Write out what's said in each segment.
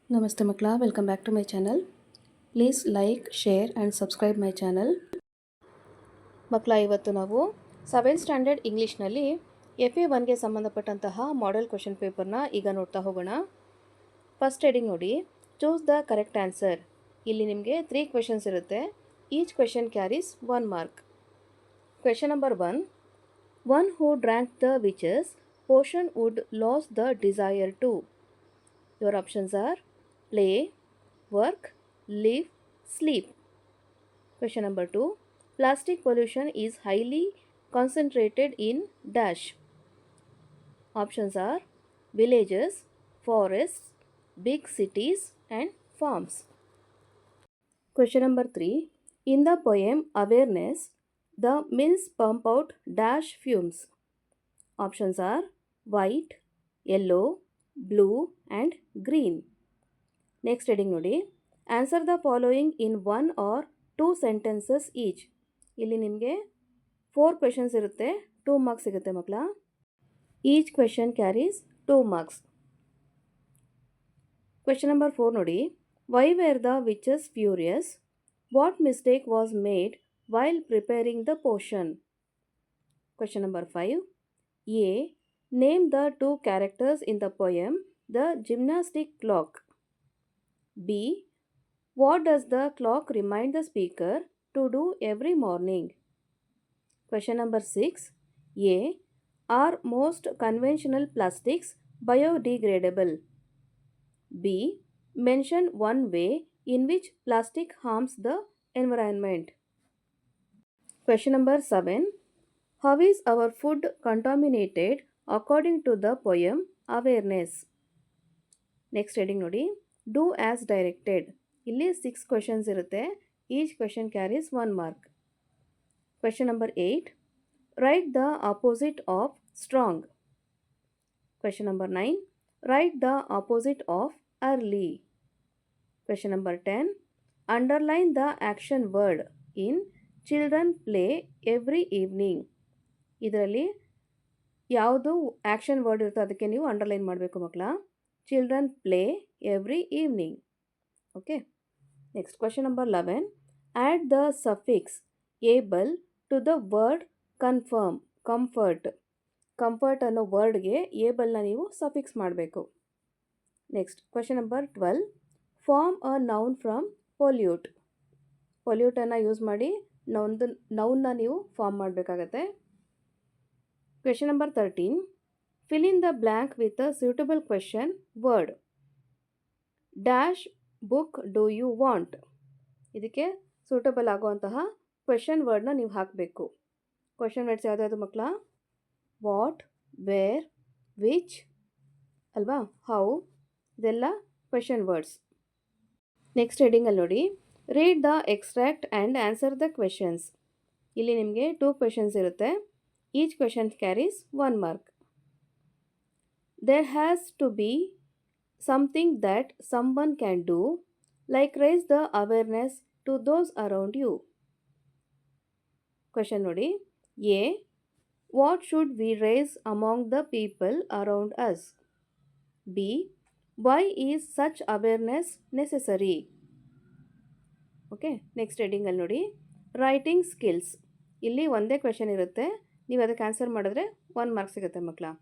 Namaste Makla, welcome back to my channel. Please like, share and subscribe my channel. ಮಕ್ಕಳ ಇವತ್ತು ನಾವು 7th standard ಇಂಗ್ಲೀಷ್ನಲ್ಲಿ FA1ಗೆ ಸಂಬಂಧಪಟ್ಟಂತಹ model question ಪೇಪರ್ನ ಈಗ ನೋಡ್ತಾ ಹೋಗೋಣ. ಫಸ್ಟ್ ಹೆಡಿಂಗ್ ನೋಡಿ, ಚೂಸ್ ದ ಕರೆಕ್ಟ್ ಆನ್ಸರ್. ಇಲ್ಲಿ ನಿಮಗೆ 3 ಕ್ವೆಶನ್ಸ್ ಇರುತ್ತೆ. Each question carries 1 mark. Question number 1, one who drank the witches potion would lose the desire to. Your options are play, work, live, sleep. Question number 2. Plastic pollution is highly concentrated in dash. Options are villages, forests, big cities and farms. Question number 3. In the poem Awareness, the mills pump out dash fumes. Options are white, yellow, blue and green. Next heading ನೋಡಿ, answer the following in 1 or 2 sentences each. ಇಲ್ಲಿ ನಿಮಗೆ 4 questions ಇರುತ್ತೆ, 2 marks ಸಿಗುತ್ತೆ ಮಕ್ಕಳ. Each question carries 2 marks. Question number 4 ನೋಡಿ, why were the witches furious? What mistake was made while preparing the potion? Question number 5. A, name the 2 characters in the poem the gymnastic clock. B, what does the clock remind the speaker to do every morning? Question number 6. A, are most conventional plastics biodegradable? B, mention one way in which plastic harms the environment. Question number 7. How is our food contaminated according to the poem Awareness? Next heading ನೋಡಿ, do as directed. ಇಲ್ಲಿ 6 questions ಇರುತ್ತೆ. Each question carries 1 mark. Question number 8. Right the opposite of strong. Question number 9. Right the opposite of early. Question number 10. Underline the action word in children play every evening. ಇದರಲ್ಲಿ ಯಾವುದು action word ಇರುತ್ತೋ ಅದಕ್ಕೆ ನೀವು underline ಮಾಡಬೇಕು ಮಕ್ಕಳ. Children play every evening. Okay. Next, question number 11. Add the suffix able to the word confirm. Comfort. Comfort ಅನ್ನೋ ವರ್ಡ್ಗೆ ಏಬಲ್ನ ನೀವು suffix ಮಾಡಬೇಕು. Next, question number 12. Form a noun from pollute. ಪೊಲ್ಯೂಟನ್ನು ಯೂಸ್ ಮಾಡಿ ನೌನ್ನ ನೀವು ಫಾರ್ಮ್ ಮಾಡಬೇಕಾಗತ್ತೆ. Question number 13. Fill in the blank with a suitable question word. Dash book do you want? ಇದಕ್ಕೆ suitable ಆಗುವಂತಹ ಕ್ವೆಶನ್ ವರ್ಡ್ನ ನೀವು ಹಾಕಬೇಕು. ಕ್ವೆಶನ್ ವರ್ಡ್ಸ್ ಯಾವುದಾದ್ರು ಮಕ್ಕಳ? ವಾಟ್, ವೇರ್, ವಿಚ್ ಅಲ್ವಾ, ಹೌ, ಇದೆಲ್ಲ ಕ್ವೆಶನ್ ವರ್ಡ್ಸ್. ನೆಕ್ಸ್ಟ್ ಹೆಡಿಂಗಲ್ಲಿ ನೋಡಿ, read the extract and answer the questions. ಇಲ್ಲಿ ನಿಮಗೆ 2 ಕ್ವೆಶನ್ಸ್ ಇರುತ್ತೆ. Each question carries 1 mark. There has to be something that someone can do, like raise the awareness to those around you. Question ನೋಡಿ, A, what should we raise among the people around us? B, why is such awareness necessary? Okay, next ಹೆಡಿಂಗಲ್ಲಿ ನೋಡಿ, writing skills. ಇಲ್ಲಿ ಒಂದೇ question ಇರುತ್ತೆ, ನೀವು ಅದಕ್ಕೆ answer ಮಾಡಿದ್ರೆ 1 mark ಸಿಗುತ್ತೆ ಮಕ್ಕಳ.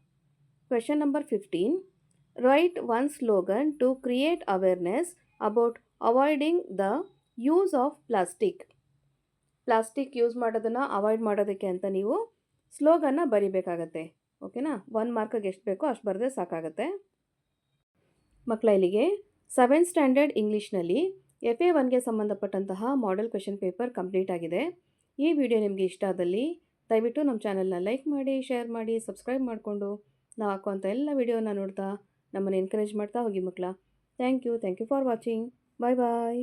Question number 15. Write one slogan to create awareness about avoiding the use of plastic. Plastic use ಮಾಡೋದನ್ನು ಅವಾಯ್ಡ್ ಮಾಡೋದಕ್ಕೆ ಅಂತ ನೀವು ಸ್ಲೋಗನ್ನ ಬರಿಬೇಕಾಗತ್ತೆ. ಓಕೆನಾ? 1 ಮಾರ್ಕಿಗೆ ಎಷ್ಟು ಬೇಕೋ ಅಷ್ಟು ಬರೆದ್ರೆ ಸಾಕಾಗುತ್ತೆ. ಮಕ್ಕಳ, ಇಲ್ಲಿಗೆ 7th ಸ್ಟ್ಯಾಂಡರ್ಡ್ ಇಂಗ್ಲೀಷ್ನಲ್ಲಿ FA1ಗೆ ಸಂಬಂಧಪಟ್ಟಂತಹ ಮಾಡೆಲ್ ಕ್ವೆಶನ್ ಪೇಪರ್ ಕಂಪ್ಲೀಟ್ ಆಗಿದೆ. ಈ ವಿಡಿಯೋ ನಿಮಗೆ ಇಷ್ಟ ಆದಲ್ಲಿ ದಯವಿಟ್ಟು ನಮ್ಮ ಚಾನಲ್ನ ಲೈಕ್ ಮಾಡಿ, ಶೇರ್ ಮಾಡಿ, ಸಬ್ಸ್ಕ್ರೈಬ್ ಮಾಡಿಕೊಂಡು ನಾವು ಹಾಕುವಂಥ ಎಲ್ಲ ವಿಡಿಯೋನ ನೋಡ್ತಾ ನಮ್ಮನ್ನು ಎನ್ಕರೇಜ್ ಮಾಡ್ತಾ ಹೋಗಿ ಮಕ್ಕಳ. Thank you for watching. Bye bye.